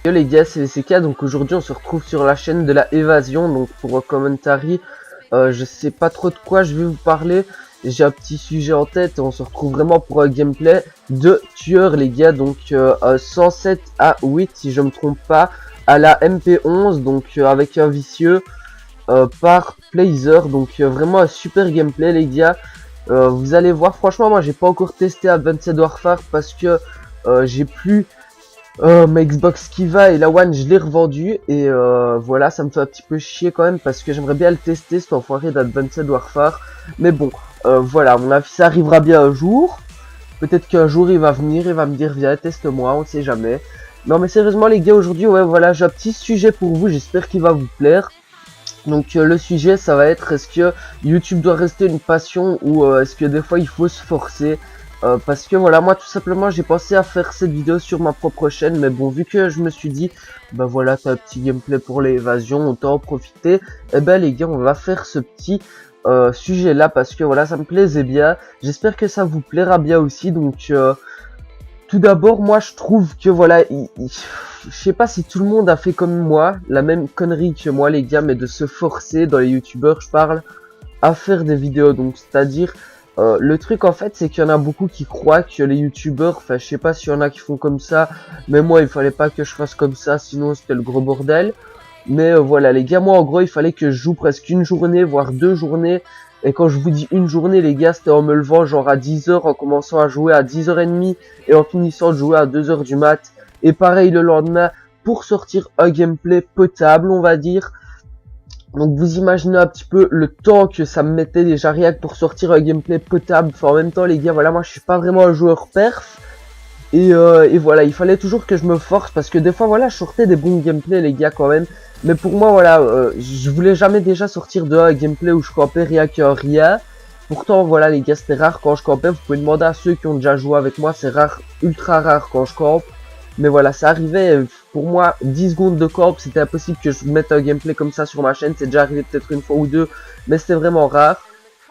Yo les gars, c'est VCK, donc aujourd'hui on se retrouve sur la chaîne de la Évasion, donc pour un commentary, je sais pas trop de quoi je vais vous parler, j'ai un petit sujet en tête, on se retrouve vraiment pour un gameplay de tueur les gars, donc 107 à 8 si je me trompe pas, à la MP11, donc avec un vicieux par Blazer, donc vraiment un super gameplay les gars. Vous allez voir, franchement moi j'ai pas encore testé Advanced Warfare parce que j'ai plus ma Xbox qui va et la One je l'ai revendu et voilà, ça me fait un petit peu chier quand même parce que j'aimerais bien le tester cet enfoiré d'Advanced Warfare, mais bon voilà, à mon avis ça arrivera bien un jour, peut-être qu'un jour il va venir et va me dire viens teste-moi, on sait jamais. Non mais sérieusement les gars, aujourd'hui ouais voilà, j'ai un petit sujet pour vous, j'espère qu'il va vous plaire. Donc le sujet ça va être, est-ce que YouTube doit rester une passion ou est-ce que des fois il faut se forcer, parce que voilà, moi tout simplement j'ai pensé à faire cette vidéo sur ma propre chaîne, mais bon, vu que je me suis dit bah voilà, t'as un petit gameplay pour l'évasion, autant en profiter, et ben les gars on va faire ce petit sujet là parce que voilà, ça me plaisait bien, j'espère que ça vous plaira bien aussi. Donc tout d'abord, moi je trouve que voilà, je sais pas si tout le monde a fait comme moi, la même connerie que moi les gars, mais de se forcer, dans les youtubeurs je parle, à faire des vidéos. Donc c'est-à-dire, le truc en fait c'est qu'il y en a beaucoup qui croient que les youtubeurs, enfin je sais pas s'il y en a qui font comme ça, mais moi il fallait pas que je fasse comme ça, sinon c'était le gros bordel. Mais voilà les gars, moi en gros il fallait que je joue presque une journée, voire 2 journées. Et quand je vous dis une journée les gars, c'était en me levant genre à 10h, en commençant à jouer à 10h30 et en finissant de jouer à 2h du mat. Et pareil le lendemain pour sortir un gameplay potable on va dire. Donc vous imaginez un petit peu le temps que ça me mettait déjà rien que pour sortir un gameplay potable. Enfin en même temps les gars, voilà, moi je suis pas vraiment un joueur perf. Et voilà, il fallait toujours que je me force parce que des fois voilà, je sortais des bons gameplays les gars quand même. Mais pour moi voilà, je voulais jamais déjà sortir de un gameplay où je campais rien qu'un rien. Pourtant voilà les gars, c'était rare quand je campais, vous pouvez demander à ceux qui ont déjà joué avec moi, c'est rare, ultra rare quand je campe. Mais voilà, ça arrivait, pour moi 10 secondes de camp, c'était impossible que je mette un gameplay comme ça sur ma chaîne, c'est déjà arrivé peut-être une fois ou deux, mais c'était vraiment rare.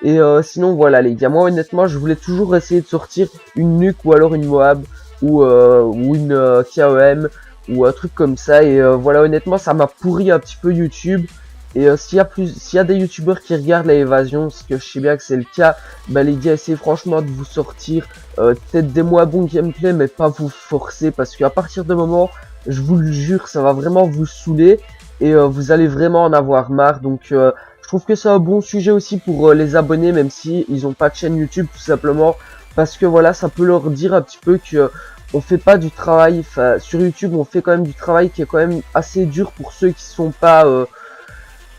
Et sinon voilà les gars, moi honnêtement je voulais toujours essayer de sortir une nuque ou alors une Moab ou une KOM ou un truc comme ça. Et voilà, honnêtement ça m'a pourri un petit peu YouTube. Et s'il y a des youtubeurs qui regardent la évasion, ce que je sais bien que c'est le cas, bah les gars, essayez franchement de vous sortir peut-être des moins bons gameplay, mais pas vous forcer, parce qu'à partir de moment, je vous le jure, ça va vraiment vous saouler et vous allez vraiment en avoir marre. Donc je trouve que c'est un bon sujet aussi pour les abonnés, même si ils ont pas de chaîne YouTube, tout simplement parce que voilà, ça peut leur dire un petit peu que on fait pas du travail, enfin sur YouTube on fait quand même du travail qui est quand même assez dur pour ceux qui sont pas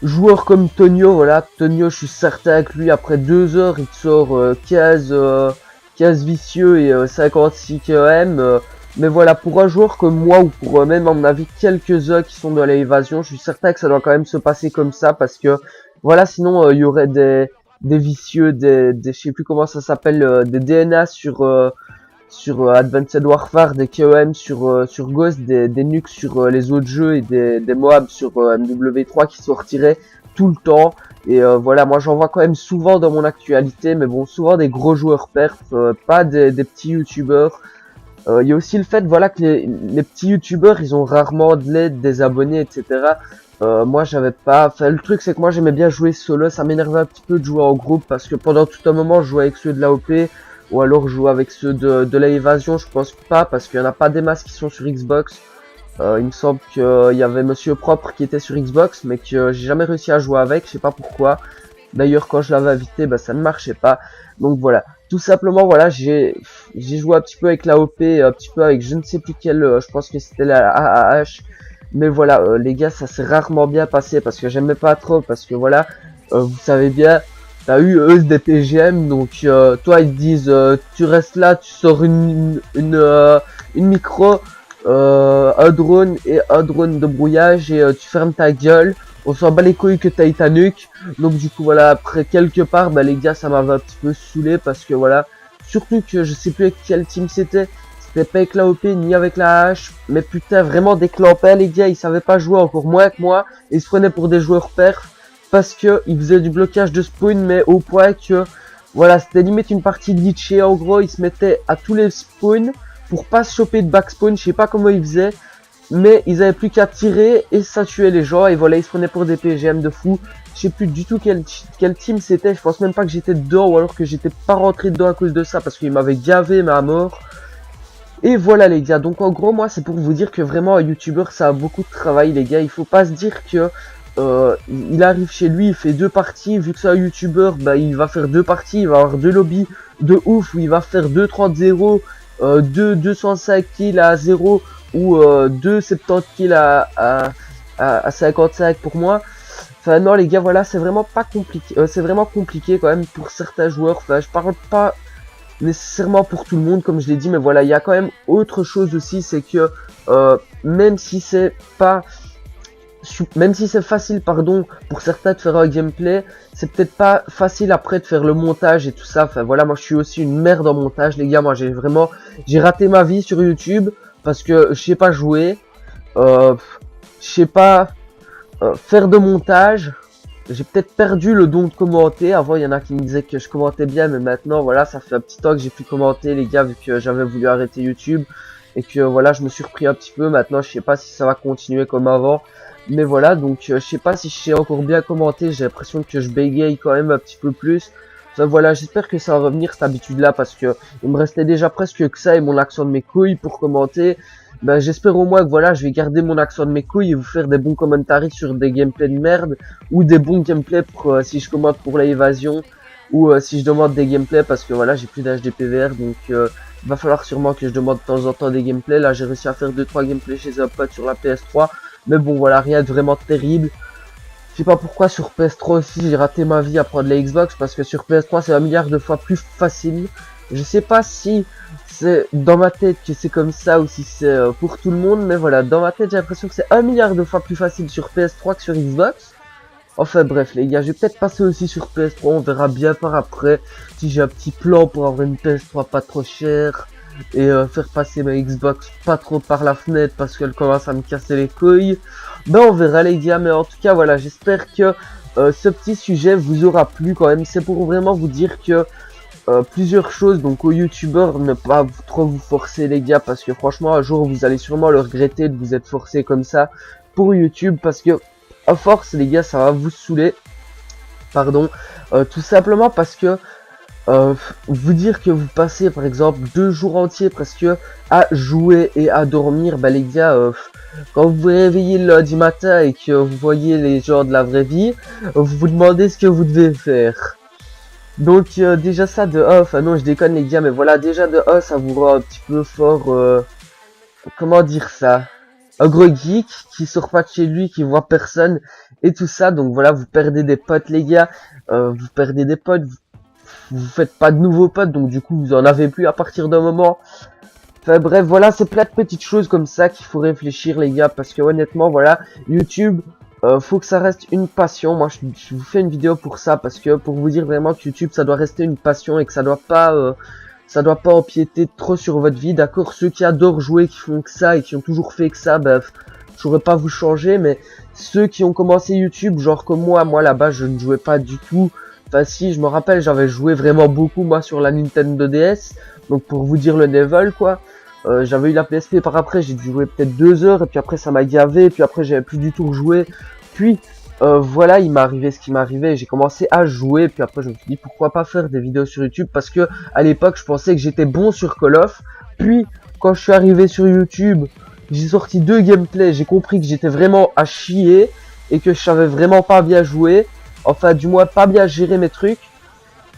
joueur comme Tonio. Voilà, Tonio, je suis certain que lui, après 2 heures, il te sort 15 vicieux et 56 KM. Mais voilà, pour un joueur comme moi, ou pour même, à mon avis, quelques-uns qui sont dans l'évasion, je suis certain que ça doit quand même se passer comme ça, parce que, voilà, sinon, il y aurait des vicieux, je sais plus comment ça s'appelle, des DNA sur Advanced Warfare, des KOM sur Ghost, des nukes sur les autres jeux et des Moab sur MW3 qui sortiraient tout le temps. Et voilà, moi j'en vois quand même souvent dans mon actualité, mais bon, souvent des gros joueurs perf, pas des petits youtubeurs. Il y a aussi le fait voilà que les petits youtubeurs ils ont rarement de l'aide, des abonnés, etc. Moi j'avais pas, enfin le truc c'est que moi j'aimais bien jouer solo, ça m'énervait un petit peu de jouer en groupe parce que pendant tout un moment je jouais avec ceux de l'AOP ou alors je joue avec ceux de la évasion, je pense pas, parce qu'il y en a pas des masses qui sont sur Xbox. Il me semble qu'il y avait Monsieur Propre qui était sur Xbox, mais que j'ai jamais réussi à jouer avec, je sais pas pourquoi. D'ailleurs quand je l'avais invité, bah ça ne marchait pas. Donc voilà, tout simplement voilà, j'ai joué un petit peu avec la OP, un petit peu avec je ne sais plus quelle, je pense que c'était la AAH. Mais voilà, les gars, ça s'est rarement bien passé parce que j'aimais pas trop, parce que voilà, vous savez bien, t'as eu eux des PGM, donc toi ils te disent tu restes là, tu sors une micro, un drone et un drone de brouillage et tu fermes ta gueule. On s'en bat les couilles que t'ailles ta nuque. Donc du coup voilà, après quelque part, bah les gars, ça m'avait un petit peu saoulé parce que voilà, surtout que je sais plus avec quel team c'était. C'était pas avec la OP ni avec la hache, mais putain vraiment des clampets les gars, ils savaient pas jouer, encore moins que moi, et ils se prenaient pour des joueurs perf parce que ils faisaient du blocage de spawn, mais au point que voilà, c'était limite une partie glitchée. En gros ils se mettaient à tous les spawns pour pas se choper de backspawn, je sais pas comment ils faisaient. mais ils avaient plus qu'à tirer et ça tuait les gens, et voilà, ils se prenaient pour des PGM de fou. Je sais plus du tout quel team c'était, je pense même pas que j'étais dedans, ou alors que j'étais pas rentré dedans à cause de ça, parce qu'il m'avait gavé mais à mort. Et voilà les gars, donc en gros moi c'est pour vous dire que vraiment un youtubeur ça a beaucoup de travail les gars, il faut pas se dire que il arrive chez lui, il fait 2 parties, vu que c'est un youtubeur, bah il va faire 2 parties, il va avoir 2 lobbies de ouf où il va faire 2-30-0, 205 kills à 0 ou 2-70 kills à 55 pour moi. Enfin non les gars voilà c'est vraiment pas compliqué, c'est vraiment compliqué quand même pour certains joueurs, enfin je parle pas nécessairement pour tout le monde comme je l'ai dit, mais voilà il y a quand même autre chose aussi, c'est que même si c'est facile pardon pour certains de faire un gameplay, c'est peut-être pas facile après de faire le montage et tout ça. Enfin voilà, moi je suis aussi une merde en montage les gars, moi j'ai raté ma vie sur YouTube parce que je sais pas jouer, je sais pas faire de montage. J'ai peut-être perdu le don de commenter. Avant, il y en a qui me disaient que je commentais bien, mais maintenant, voilà, ça fait un petit temps que j'ai pu commenter, les gars, vu que j'avais voulu arrêter YouTube et que voilà, je me suis repris un petit peu. Maintenant, je sais pas si ça va continuer comme avant, mais voilà, donc je sais pas si je sais encore bien commenter. J'ai l'impression que je bégaye quand même un petit peu plus. Enfin, voilà, j'espère que ça va revenir cette habitude-là parce que il me restait déjà presque que ça et mon accent de mes couilles pour commenter. Ben, j'espère au moins que voilà, je vais garder mon accent de mes couilles et vous faire des bons commentaires sur des gameplays de merde ou des bons gameplays pour si je commente pour l'évasion ou si je demande des gameplays parce que voilà, j'ai plus d'HDPVR donc il va falloir sûrement que je demande de temps en temps des gameplays. Là, j'ai réussi à faire 2-3 gameplays chez un pote sur la PS3, mais bon voilà, rien de vraiment terrible. Je sais pas pourquoi sur PS3 aussi j'ai raté ma vie à prendre la Xbox parce que sur PS3 c'est 1 milliard de fois plus facile. Je sais pas si c'est dans ma tête que c'est comme ça ou si c'est pour tout le monde, mais voilà, dans ma tête j'ai l'impression que c'est 1 milliard de fois plus facile sur PS3 que sur Xbox. Enfin bref les gars, je vais peut-être passer aussi sur PS3, on verra bien par après si j'ai un petit plan pour avoir une PS3 pas trop chère et faire passer ma Xbox pas trop par la fenêtre parce qu'elle commence à me casser les couilles. Ben on verra les gars, mais en tout cas voilà, j'espère que ce petit sujet vous aura plu quand même. C'est pour vraiment vous dire que plusieurs choses, donc aux youtubeurs, ne pas trop vous forcer les gars, parce que franchement un jour vous allez sûrement le regretter de vous être forcé comme ça pour YouTube, parce que à force les gars ça va vous saouler, pardon, tout simplement parce que vous dire que vous passez par exemple 2 jours entiers presque à jouer et à dormir, bah les gars, quand vous vous réveillez le lundi matin et que vous voyez les gens de la vraie vie, vous vous demandez ce que vous devez faire. Donc déjà ça de enfin non je déconne les gars, mais voilà, déjà de ça vous rend un petit peu fort, comment dire ça, un gros geek qui sort pas de chez lui, qui voit personne et tout ça. Donc voilà, vous perdez des potes les gars, vous perdez des potes, vous faites pas de nouveaux potes, donc du coup vous en avez plus à partir d'un moment. Enfin bref, voilà, c'est plein de petites choses comme ça qu'il faut réfléchir les gars, parce que honnêtement voilà, YouTube, faut que ça reste une passion. Moi je vous fais une vidéo pour ça, parce que pour vous dire vraiment que YouTube ça doit rester une passion et que ça doit pas empiéter trop sur votre vie. D'accord, ceux qui adorent jouer, qui font que ça et qui ont toujours fait que ça, bah je pourrais pas vous changer, mais ceux qui ont commencé YouTube, genre comme moi là-bas je ne jouais pas du tout. Enfin si, je me rappelle, j'avais joué vraiment beaucoup moi sur la Nintendo DS, donc pour vous dire le level quoi. J'avais eu la PSP par après, j'ai dû jouer peut-être 2 heures, et puis après ça m'a gavé, et puis après j'avais plus du tout rejoué. Puis voilà, il m'est arrivé ce qui m'est arrivé, j'ai commencé à jouer, et puis après je me suis dit pourquoi pas faire des vidéos sur YouTube, parce que à l'époque je pensais que j'étais bon sur Call of. Puis quand je suis arrivé sur YouTube, j'ai sorti 2 gameplays, j'ai compris que j'étais vraiment à chier, et que je savais vraiment pas bien jouer. Enfin du moins pas bien gérer mes trucs.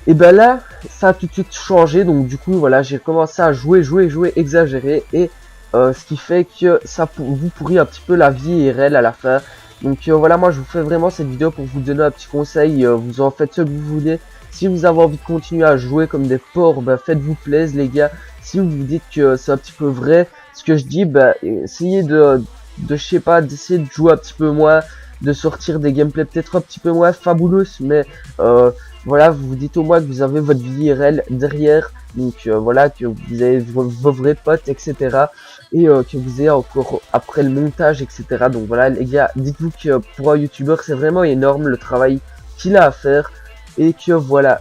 Et ben là ça a tout de suite changé, donc du coup voilà, j'ai commencé à jouer, exagérer, et ce qui fait que ça vous pourrit un petit peu la vie IRL à la fin. Donc voilà, moi je vous fais vraiment cette vidéo pour vous donner un petit conseil, vous en faites ce que vous voulez. Si vous avez envie de continuer à jouer comme des porcs, ben faites-vous plaisir les gars. Si vous vous dites que c'est un petit peu vrai ce que je dis, ben essayez je sais pas, d'essayer de jouer un petit peu moins, de sortir des gameplays peut-être un petit peu moins fabuleux, mais voilà, vous vous dites au moins que vous avez votre vie IRL derrière, donc voilà, que vous avez vos vrais potes, etc. Et que vous ayez encore après le montage, etc. Donc voilà les gars, dites-vous que pour un youtubeur c'est vraiment énorme le travail qu'il a à faire, et que voilà,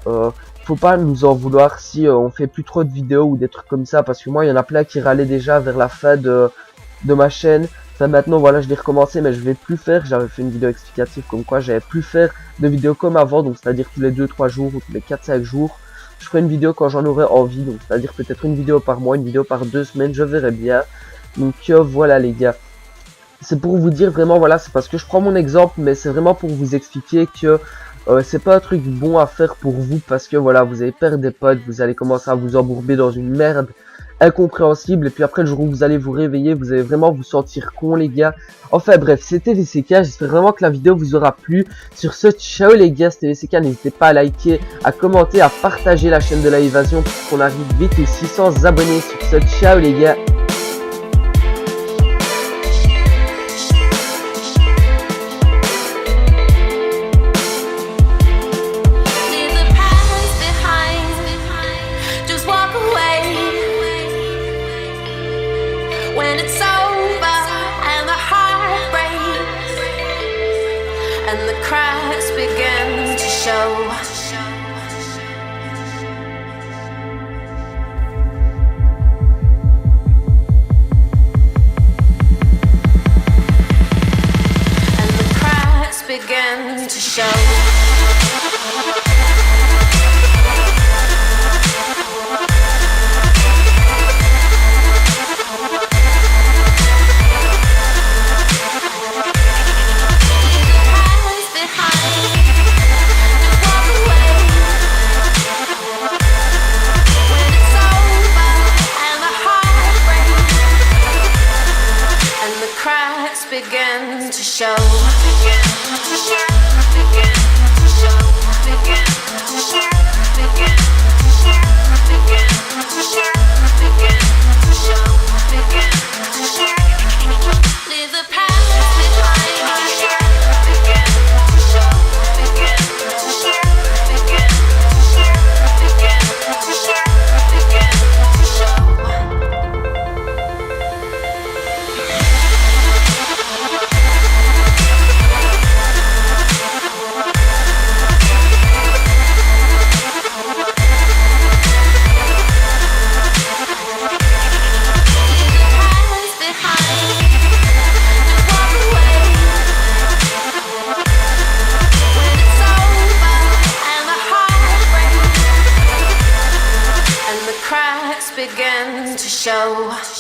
faut pas nous en vouloir si on fait plus trop de vidéos ou des trucs comme ça, parce que moi il y en a plein qui râlaient déjà vers la fin de ma chaîne, Enfin maintenant voilà, je l'ai recommencé mais je vais plus faire, j'avais fait une vidéo explicative comme quoi j'avais plus faire de vidéos comme avant, donc c'est-à-dire tous les 2-3 jours ou tous les 4-5 jours. Je ferai une vidéo quand j'en aurai envie, donc c'est-à-dire peut-être une vidéo par mois, une vidéo par 2 semaines, je verrai bien. Donc voilà les gars. C'est pour vous dire vraiment, voilà, c'est parce que je prends mon exemple, mais c'est vraiment pour vous expliquer que c'est pas un truc bon à faire pour vous, parce que voilà, vous allez perdre des potes, vous allez commencer à vous embourber dans une merde incompréhensible, et puis après le jour où vous allez vous réveiller, vous allez vraiment vous sentir con les gars. Enfin bref, c'était VCK, j'espère vraiment que la vidéo vous aura plu. Sur ce, ciao les gars, c'était VCK, n'hésitez pas à liker, à commenter, à partager la chaîne de la Évasion pour qu'on arrive vite aux 600 abonnés. Sur ce, ciao les gars. When it's over and the heart breaks and the cracks begin to show, and the cracks begin to show. Begin to show. Leave the past begin to show.